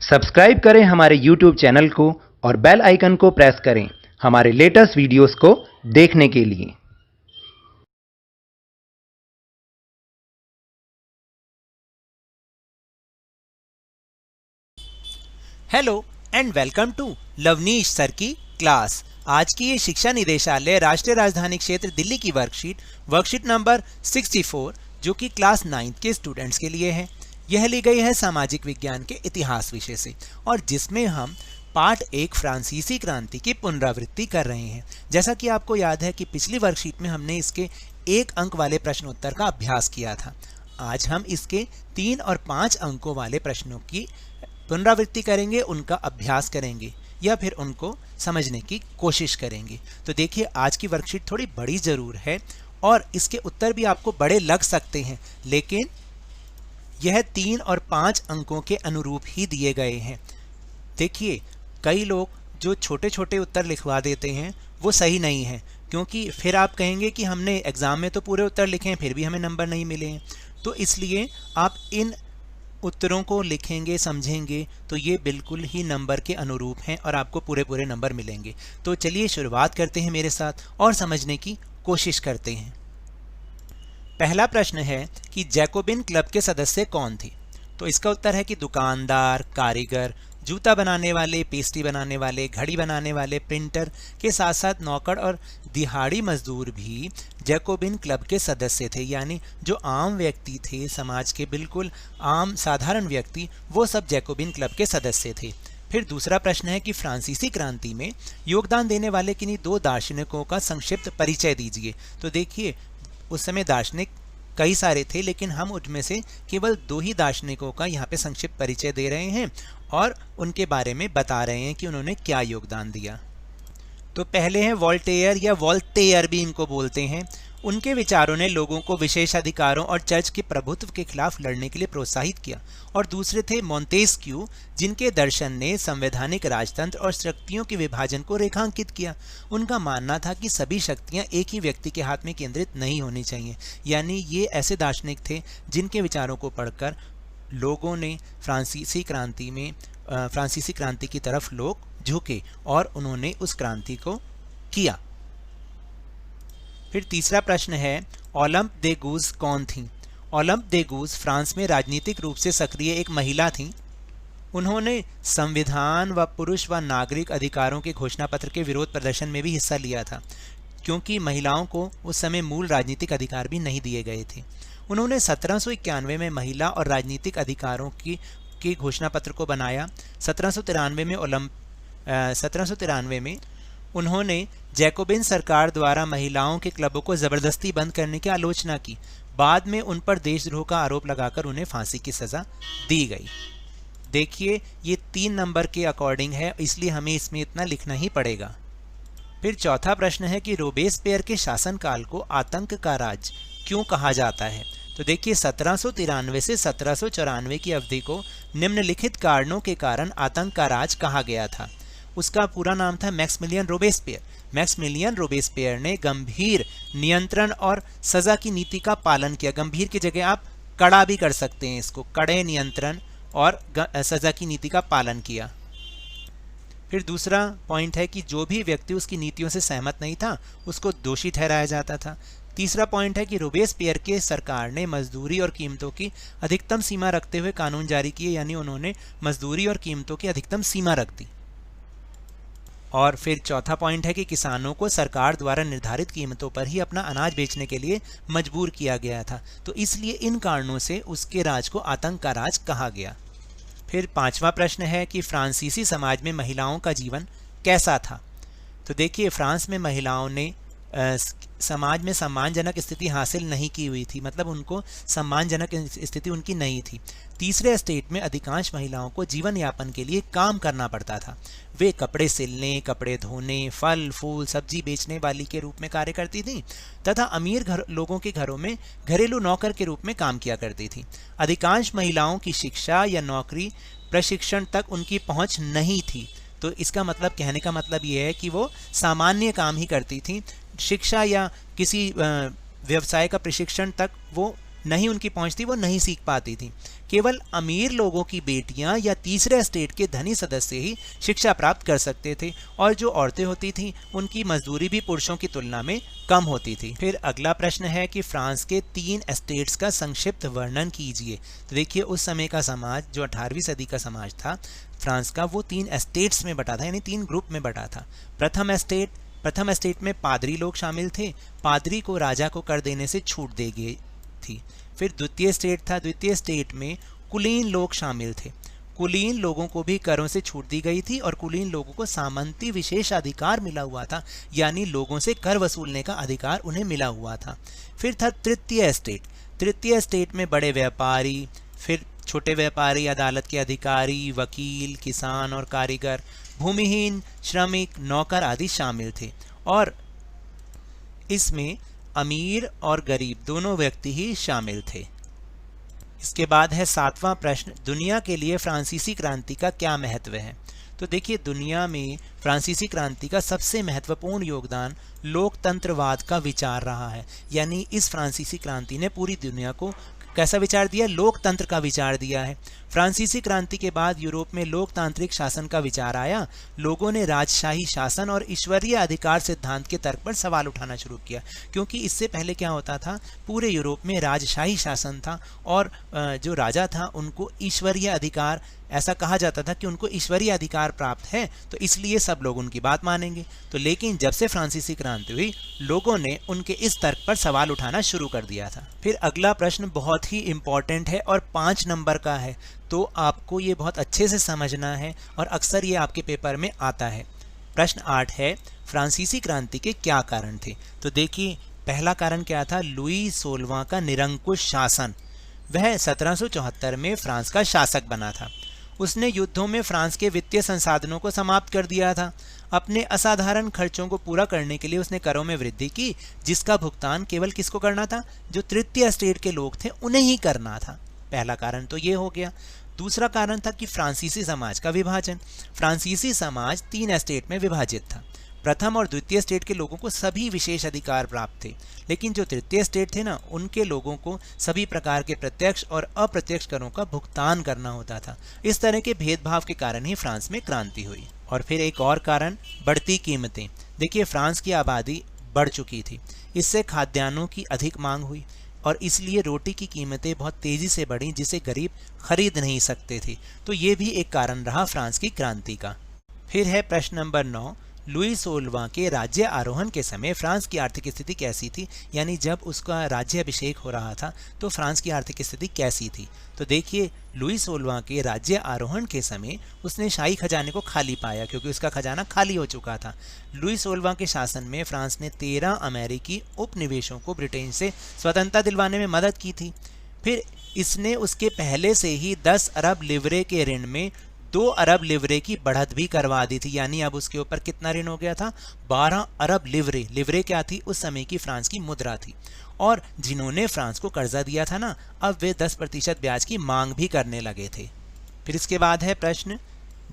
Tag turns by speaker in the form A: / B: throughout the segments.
A: Subscribe करें हमारे YouTube channel को और बेल आइकन को प्रेस करें हमारे लेटेस्ट वीडियोस को देखने के लिए।
B: Hello and welcome to Lavneesh sir की क्लास। आज की ये शिक्षा निदेशालय राष्ट्रीय राजधानी क्षेत्र दिल्ली की वर्कशीट नंबर 64 जो कि क्लास 9th के स्टूडेंट्स के लिए है। यह ली गई है सामाजिक विज्ञान के इतिहास विषय से और जिसमें हम पार्ट 1 फ्रांसीसी क्रांति की पुनरावृत्ति कर रहे हैं। जैसा कि आपको याद है कि पिछली वर्कशीट में हमने इसके 1 अंक वाले प्रश्नोत्तर का अभ्यास किया था। आज हम इसके 3 और 5 अंकों वाले प्रश्नों की पुनरावृत्ति करेंगे, उनका अभ्यास करेंगे या फिर उनको समझने की कोशिश करेंगे। तो देखिए, आज की वर्कशीट थोड़ी बड़ी ज़रूर है और इसके उत्तर भी आपको बड़े लग सकते हैं, लेकिन यह 3 और 5 अंकों के अनुरूप ही दिए गए हैं। देखिए, कई लोग जो छोटे छोटे उत्तर लिखवा देते हैं वो सही नहीं है, क्योंकि फिर आप कहेंगे कि हमने एग्ज़ाम में तो पूरे उत्तर लिखे हैं फिर भी हमें नंबर नहीं मिले हैं। तो इसलिए आप इन उत्तरों को लिखेंगे, समझेंगे तो ये बिल्कुल ही नंबर के अनुरूप हैं और आपको पूरे नंबर मिलेंगे। तो चलिए शुरुआत करते हैं मेरे साथ और समझने की कोशिश करते हैं। पहला प्रश्न है कि जैकोबिन क्लब के सदस्य कौन थे? तो इसका उत्तर है कि दुकानदार, कारीगर, जूता बनाने वाले, पेस्ट्री बनाने वाले, घड़ी बनाने वाले, प्रिंटर के साथ साथ नौकर और दिहाड़ी मजदूर भी जैकोबिन क्लब के सदस्य थे। यानी जो आम व्यक्ति थे, समाज के बिल्कुल आम साधारण व्यक्ति, वो सब जैकोबिन क्लब के सदस्य थे। फिर दूसरा प्रश्न है कि फ्रांसीसी क्रांति में योगदान देने वाले किन्हीं 2 दार्शनिकों का संक्षिप्त परिचय दीजिए। तो देखिए, उस समय दार्शनिक कई सारे थे, लेकिन हम उनमें से केवल 2 ही दार्शनिकों का यहाँ पे संक्षिप्त परिचय दे रहे हैं और उनके बारे में बता रहे हैं कि उन्होंने क्या योगदान दिया। तो पहले हैं वोल्टेयर या वोल्टेयर भी इनको बोलते हैं। उनके विचारों ने लोगों को विशेष अधिकारों और चर्च के प्रभुत्व के खिलाफ लड़ने के लिए प्रोत्साहित किया। और दूसरे थे मोंतेस्क्यू, जिनके दर्शन ने संवैधानिक राजतंत्र और शक्तियों के विभाजन को रेखांकित किया। उनका मानना था कि सभी शक्तियां एक ही व्यक्ति के हाथ में केंद्रित नहीं होनी चाहिए। यानी ये ऐसे दार्शनिक थे जिनके विचारों को पढ़कर लोगों ने फ्रांसीसी क्रांति की तरफ लोग झुके और उन्होंने उस क्रांति को किया। फिर तीसरा प्रश्न है, ओलंप दे गूज कौन थी? ओलंप दे गूज फ्रांस में राजनीतिक रूप से सक्रिय एक महिला थी। उन्होंने संविधान व पुरुष व नागरिक अधिकारों के घोषणा पत्र के विरोध प्रदर्शन में भी हिस्सा लिया था, क्योंकि महिलाओं को उस समय मूल राजनीतिक अधिकार भी नहीं दिए गए थे। उन्होंने 1791 में महिला और राजनीतिक अधिकारों के घोषणा पत्र को बनाया। 1793 में उन्होंने जैकोबिन सरकार द्वारा महिलाओं के क्लबों को ज़बरदस्ती बंद करने की आलोचना की। बाद में उन पर देशद्रोह का आरोप लगाकर उन्हें फांसी की सज़ा दी गई। देखिए, ये 3 नंबर के अकॉर्डिंग है, इसलिए हमें इसमें इतना लिखना ही पड़ेगा। फिर चौथा प्रश्न है कि रोबेस्पियर के शासनकाल को आतंक का राज क्यों कहा जाता है? तो देखिए, 1793 से 1794 की अवधि को निम्नलिखित कारणों के कारण आतंक का राज कहा गया था। उसका पूरा नाम था मैक्समिलियन रोबेस्पियर। मैक्समिलियन रोबेस्पियर ने गंभीर नियंत्रण और सज़ा की नीति का पालन किया। गंभीर की जगह आप कड़ा भी कर सकते हैं इसको, कड़े नियंत्रण और सज़ा की नीति का पालन किया। फिर दूसरा पॉइंट है कि जो भी व्यक्ति उसकी नीतियों से सहमत नहीं था उसको दोषी ठहराया जाता था। तीसरा पॉइंट है कि रोबेस्पियर के सरकार ने मजदूरी और कीमतों की अधिकतम सीमा रखते हुए कानून जारी किए, यानी उन्होंने मजदूरी और कीमतों की अधिकतम सीमा रख दी। और फिर चौथा पॉइंट है कि किसानों को सरकार द्वारा निर्धारित कीमतों पर ही अपना अनाज बेचने के लिए मजबूर किया गया था। तो इसलिए इन कारणों से उसके राज को आतंक का राज कहा गया। फिर 5वां प्रश्न है कि फ्रांसीसी समाज में महिलाओं का जीवन कैसा था? तो देखिए, फ्रांस में महिलाओं ने समाज में सम्मानजनक स्थिति हासिल नहीं की हुई थी, मतलब उनको सम्मानजनक स्थिति उनकी नहीं थी। तीसरे स्टेट में अधिकांश महिलाओं को जीवन यापन के लिए काम करना पड़ता था। वे कपड़े सिलने, कपड़े धोने, फल फूल सब्जी बेचने वाली के रूप में कार्य करती थी तथा अमीर लोगों के घरों में घरेलू नौकर के रूप में काम किया करती थी। अधिकांश महिलाओं की शिक्षा या नौकरी प्रशिक्षण तक उनकी पहुंच नहीं थी। तो इसका मतलब, कहने का मतलब ये है कि वो सामान्य काम ही करती थी, शिक्षा या किसी व्यवसाय का प्रशिक्षण तक वो नहीं उनकी पहुंच थी, वो नहीं सीख पाती थी। केवल अमीर लोगों की बेटियां या तीसरे स्टेट के धनी सदस्य ही शिक्षा प्राप्त कर सकते थे, और जो औरतें होती थीं उनकी मजदूरी भी पुरुषों की तुलना में कम होती थी। फिर अगला प्रश्न है कि फ्रांस के 3 स्टेट्स का संक्षिप्त वर्णन कीजिए। तो देखिए उस समय का समाज, जो 18वीं सदी का समाज था फ्रांस का, वो 3 स्टेट्स में बटा था, यानी 3 ग्रुप में बटा था। प्रथम स्टेट में पादरी लोग शामिल थे, पादरी को राजा को कर देने से छूट दी गई थी। फिर द्वितीय स्टेट था, द्वितीय स्टेट में कुलीन लोग शामिल थे, कुलीन लोगों को भी करों से छूट दी गई थी, और कुलीन लोगों को सामंती विशेष अधिकार मिला हुआ था, यानी लोगों से कर वसूलने का अधिकार उन्हें मिला हुआ था। फिर था तृतीय स्टेट में बड़े व्यापारी, फिर छोटे व्यापारी, अदालत के अधिकारी, वकील, किसान और कारीगर, भूमिहीन, श्रमिक, नौकर आदि शामिल थे, और इसमें अमीर और गरीब दोनों व्यक्ति ही शामिल थे। इसके बाद है 7वां प्रश्न, दुनिया के लिए फ्रांसीसी क्रांति का क्या महत्व है। तो देखिए दुनिया में फ्रांसीसी क्रांति का सबसे महत्वपूर्ण योगदान लोकतंत्रवाद का विचार रहा है, यानी इस फ्रांसीसी क्रांति ने पूरी दुनिया को कैसा विचार दिया, लोकतंत्र का विचार दिया है। फ्रांसीसी क्रांति के बाद यूरोप में लोकतांत्रिक शासन का विचार आया, लोगों ने राजशाही शासन और ईश्वरीय अधिकार सिद्धांत के तर्क पर सवाल उठाना शुरू किया, क्योंकि इससे पहले क्या होता था, पूरे यूरोप में राजशाही शासन था, और जो राजा था उनको ईश्वरीय अधिकार, ऐसा कहा जाता था कि उनको ईश्वरीय अधिकार प्राप्त है, तो इसलिए सब लोग उनकी बात मानेंगे। तो लेकिन जब से फ्रांसीसी क्रांति हुई, लोगों ने उनके इस तर्क पर सवाल उठाना शुरू कर दिया था। फिर अगला प्रश्न बहुत ही इंपॉर्टेंट है और 5 नंबर का है, तो आपको ये बहुत अच्छे से समझना है, और अक्सर ये आपके पेपर में आता है। प्रश्न 8 है, फ्रांसीसी क्रांति के क्या कारण थे। तो देखिए पहला कारण क्या था, लुई 16वां का निरंकुश शासन। वह 1774 में फ्रांस का शासक बना था। उसने युद्धों में फ्रांस के वित्तीय संसाधनों को समाप्त कर दिया था। अपने असाधारण खर्चों को पूरा करने के लिए उसने करों में वृद्धि की, जिसका भुगतान केवल किसको करना था, जो तृतीय स्टेट के लोग थे उन्हें ही करना था। पहला कारण तो ये हो गया। दूसरा कारण था कि फ्रांसीसी समाज का विभाजन। फ्रांसीसी समाज 3 स्टेट में विभाजित था। प्रथम और द्वितीय स्टेट के लोगों को सभी विशेष अधिकार प्राप्त थे, लेकिन जो तृतीय स्टेट थे ना, उनके लोगों को सभी प्रकार के प्रत्यक्ष और अप्रत्यक्ष करों का भुगतान करना होता था। इस तरह के भेदभाव के कारण ही फ्रांस में क्रांति हुई। और फिर एक और कारण, बढ़ती कीमतें। देखिए फ्रांस की आबादी बढ़ चुकी थी, इससे खाद्यान्नों की अधिक मांग हुई, और इसलिए रोटी की कीमतें बहुत तेजी से बढ़ी, जिसे गरीब खरीद नहीं सकते थे। तो ये भी एक कारण रहा फ्रांस की क्रांति का। फिर है प्रश्न नंबर 9, लुई 16वां के राज्य आरोहण के समय फ्रांस की आर्थिक स्थिति कैसी थी, यानी जब उसका राज्य अभिषेक हो रहा था तो फ्रांस की आर्थिक स्थिति कैसी थी। तो देखिए लुई 16वां के राज्य आरोहण के समय उसने शाही खजाने को खाली पाया, क्योंकि उसका खजाना खाली हो चुका था। लुई 16वां के शासन में फ्रांस ने 13 अमेरिकी उपनिवेशों को ब्रिटेन से स्वतंत्रता दिलवाने में मदद की थी। फिर इसने उसके पहले से ही 10 अरब लिवरे के ऋण में 2 अरब लिवरे की बढ़त भी करवा दी थी, यानी अब उसके ऊपर कितना ऋण हो गया था, 12 अरब लिवरे। लिवरे क्या थी, उस समय की फ्रांस की मुद्रा थी। और जिन्होंने फ्रांस को कर्जा दिया था ना, अब वे 10% ब्याज की मांग भी करने लगे थे। फिर इसके बाद है प्रश्न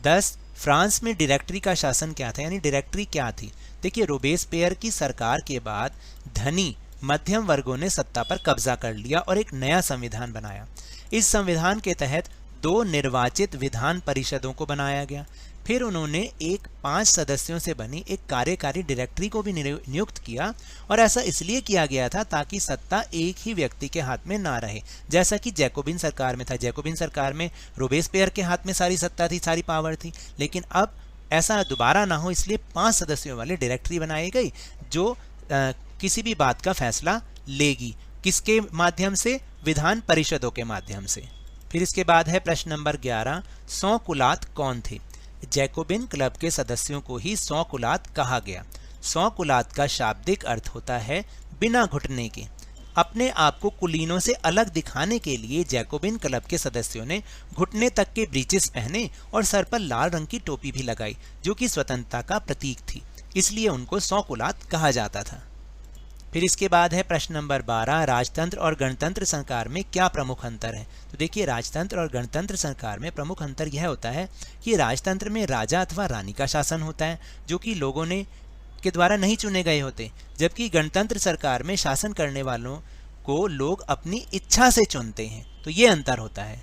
B: 10, फ्रांस में डायरेक्टरी का शासन क्या था, यानी डायरेक्टरी क्या थी। देखिए रोबेस्पियर की सरकार के बाद धनी मध्यम वर्गों ने सत्ता पर कब्जा कर लिया और एक नया संविधान बनाया। इस संविधान के तहत 2 निर्वाचित विधान परिषदों को बनाया गया। फिर उन्होंने एक 5 सदस्यों से बनी एक कार्यकारी डायरेक्टरी को भी नियुक्त किया, और ऐसा इसलिए किया गया था ताकि सत्ता एक ही व्यक्ति के हाथ में ना रहे, जैसा कि जैकोबिन सरकार में था। जैकोबिन सरकार में रोबेस्पियर के हाथ में सारी सत्ता थी, सारी पावर थी, लेकिन अब ऐसा दोबारा ना हो इसलिए 5 सदस्यों वाली डायरेक्टरी बनाई गई, जो किसी भी बात का फैसला लेगी। किसके माध्यम से, विधान परिषदों के माध्यम से। फिर इसके बाद है प्रश्न नंबर 11, 100 कुलात कौन थे। जैकोबिन क्लब के सदस्यों को ही 100 कुलात कहा गया। 100 कुलात का शाब्दिक अर्थ होता है बिना घुटने के। अपने आप को कुलीनों से अलग दिखाने के लिए जैकोबिन क्लब के सदस्यों ने घुटने तक के ब्रीचेस पहने और सर पर लाल रंग की टोपी भी लगाई, जो कि स्वतंत्रता का प्रतीक थी, इसलिए उनको 100 कुलात कहा जाता था। फिर इसके बाद है प्रश्न नंबर 12, राजतंत्र और गणतंत्र सरकार में क्या प्रमुख अंतर है। तो देखिए राजतंत्र और गणतंत्र सरकार में प्रमुख अंतर यह होता है कि राजतंत्र में राजा अथवा रानी का शासन होता है, जो कि लोगों ने के द्वारा नहीं चुने गए होते, जबकि गणतंत्र सरकार में शासन करने वालों को लोग अपनी इच्छा से चुनते हैं। तो ये अंतर होता है।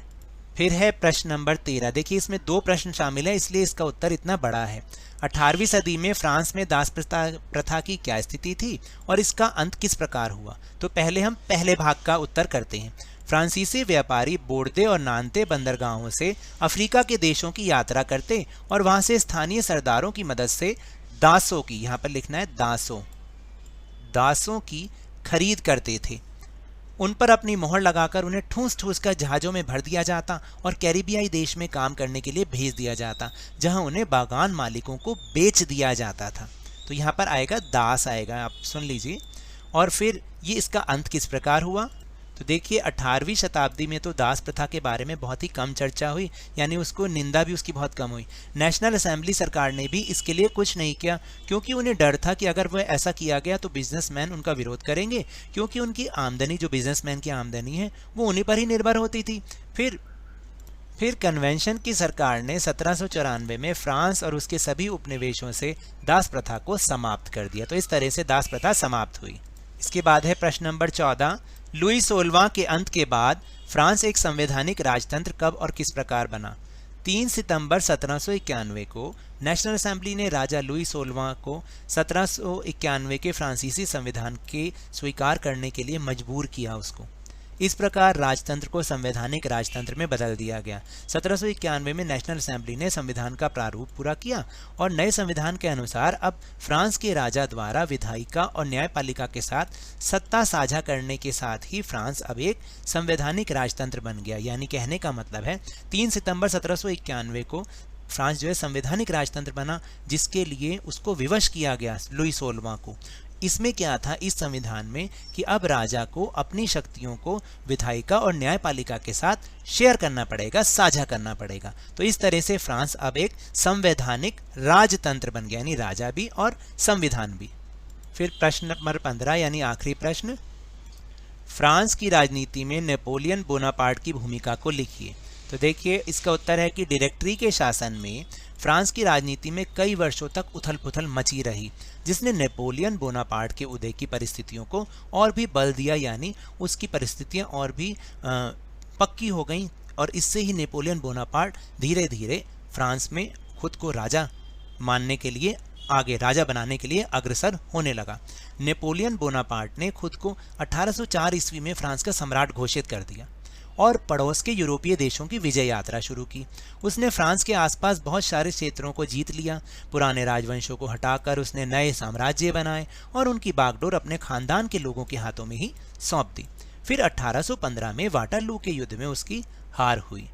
B: फिर है प्रश्न नंबर 13। देखिए इसमें 2 प्रश्न शामिल है, इसलिए इसका उत्तर इतना बड़ा है। 18वीं सदी में फ्रांस में दास प्रथा की क्या स्थिति थी और इसका अंत किस प्रकार हुआ? तो पहले हम पहले भाग का उत्तर करते हैं। फ्रांसीसी व्यापारी बोर्दे और नान्ते बंदरगाहों से अफ्रीका के देशों की यात्रा करते और वहां से स्थानीय सरदारों की मदद से दासों की, यहाँ पर लिखना है दासों की खरीद करते थे। उन पर अपनी मोहर लगाकर उन्हें ठूस ठूस कर जहाज़ों में भर दिया जाता और कैरिबियाई देश में काम करने के लिए भेज दिया जाता, जहां उन्हें बागान मालिकों को बेच दिया जाता था। तो यहाँ पर आएगा दास आएगा, आप सुन लीजिए। और फिर ये इसका अंत किस प्रकार हुआ? तो देखिए 18वीं शताब्दी में तो दास प्रथा के बारे में बहुत ही कम चर्चा हुई, यानी उसको निंदा भी उसकी बहुत कम हुई। नेशनल असेंबली सरकार ने भी इसके लिए कुछ नहीं किया, क्योंकि उन्हें डर था कि अगर वह ऐसा किया गया तो बिजनेसमैन उनका विरोध करेंगे, क्योंकि उनकी आमदनी, जो बिजनेसमैन की आमदनी है, वो उन्हीं पर ही निर्भर होती थी। फिर कन्वेंशन की सरकार ने 1794 में फ्रांस और उसके सभी उपनिवेशों से दास प्रथा को समाप्त कर दिया। तो इस तरह से दास प्रथा समाप्त हुई। इसके बाद है प्रश्न नंबर 14। लुई 16वां के अंत के बाद फ्रांस एक संवैधानिक राजतंत्र कब और किस प्रकार बना? 3 सितंबर 1791 को नेशनल असेंबली ने राजा लुई 16वां को 1791 के फ्रांसीसी संविधान के स्वीकार करने के लिए मजबूर किया उसको। इस प्रकार राजतंत्र को संवैधानिक राजतंत्र में बदल दिया गया। 1791 में नेशनल असेंबली ने संविधान का प्रारूप पूरा किया और नए संविधान के अनुसार अब फ्रांस के राजा द्वारा विधायिका और न्यायपालिका के साथ सत्ता साझा करने के साथ ही फ्रांस अब एक संवैधानिक राजतंत्र बन गया। यानी कहने का मतलब है 3 सितंबर 1791 को फ्रांस जो है संवैधानिक राजतंत्र बना, जिसके लिए उसको विवश किया गया लुई 16वां को। इसमें क्या था इस संविधान में कि अब राजा को अपनी शक्तियों को विधायिका और न्यायपालिका के साथ शेयर करना पड़ेगा, साझा करना पड़ेगा। तो इस तरह से फ्रांस अब एक संवैधानिक राजतंत्र बन गया, यानी राजा भी और संविधान भी। फिर प्रश्न नंबर 15 यानी आखिरी प्रश्न, फ्रांस की राजनीति में नेपोलियन बोनापार्ट की भूमिका को लिखिए। तो देखिए इसका उत्तर है कि डायरेक्टरी के शासन में फ्रांस की राजनीति में कई वर्षों तक उथल पुथल मची रही, जिसने नेपोलियन बोनापार्ट के उदय की परिस्थितियों को और भी बल दिया, यानी उसकी परिस्थितियां और भी पक्की हो गईं और इससे ही नेपोलियन बोनापार्ट धीरे धीरे फ्रांस में खुद को राजा मानने के लिए आगे, राजा बनाने के लिए अग्रसर होने लगा। नेपोलियन बोनापार्ट ने खुद को 1804 ईस्वी में फ्रांस का सम्राट घोषित कर दिया और पड़ोस के यूरोपीय देशों की विजय यात्रा शुरू की। उसने फ्रांस के आसपास बहुत सारे क्षेत्रों को जीत लिया। पुराने राजवंशों को हटाकर उसने नए साम्राज्य बनाए और उनकी बागडोर अपने खानदान के लोगों के हाथों में ही सौंप दी। फिर 1815 में वाटरलू के युद्ध में उसकी हार हुई।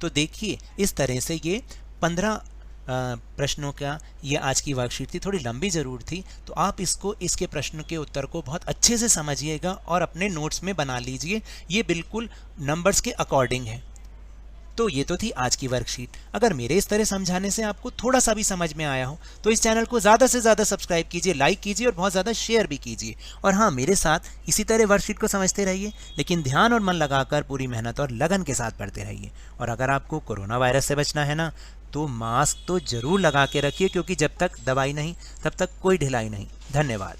B: तो देखिए इस तरह से ये 15 प्रश्नों का ये आज की वर्कशीट थी। थोड़ी लंबी ज़रूर थी, तो आप इसके प्रश्न के उत्तर को बहुत अच्छे से समझिएगा और अपने नोट्स में बना लीजिए। ये बिल्कुल नंबर्स के अकॉर्डिंग है। तो ये तो थी आज की वर्कशीट। अगर मेरे इस तरह समझाने से आपको थोड़ा सा भी समझ में आया हो तो इस चैनल को ज़्यादा से ज़्यादा सब्सक्राइब कीजिए, लाइक कीजिए और बहुत ज़्यादा शेयर भी कीजिए। और हाँ, मेरे साथ इसी तरह वर्कशीट को समझते रहिए, लेकिन ध्यान और मन लगाकर पूरी मेहनत और लगन के साथ पढ़ते रहिए। और अगर आपको कोरोना वायरस से बचना है ना, तो मास्क तो ज़रूर लगा के रखिए, क्योंकि जब तक दवाई नहीं तब तक कोई ढिलाई नहीं। धन्यवाद।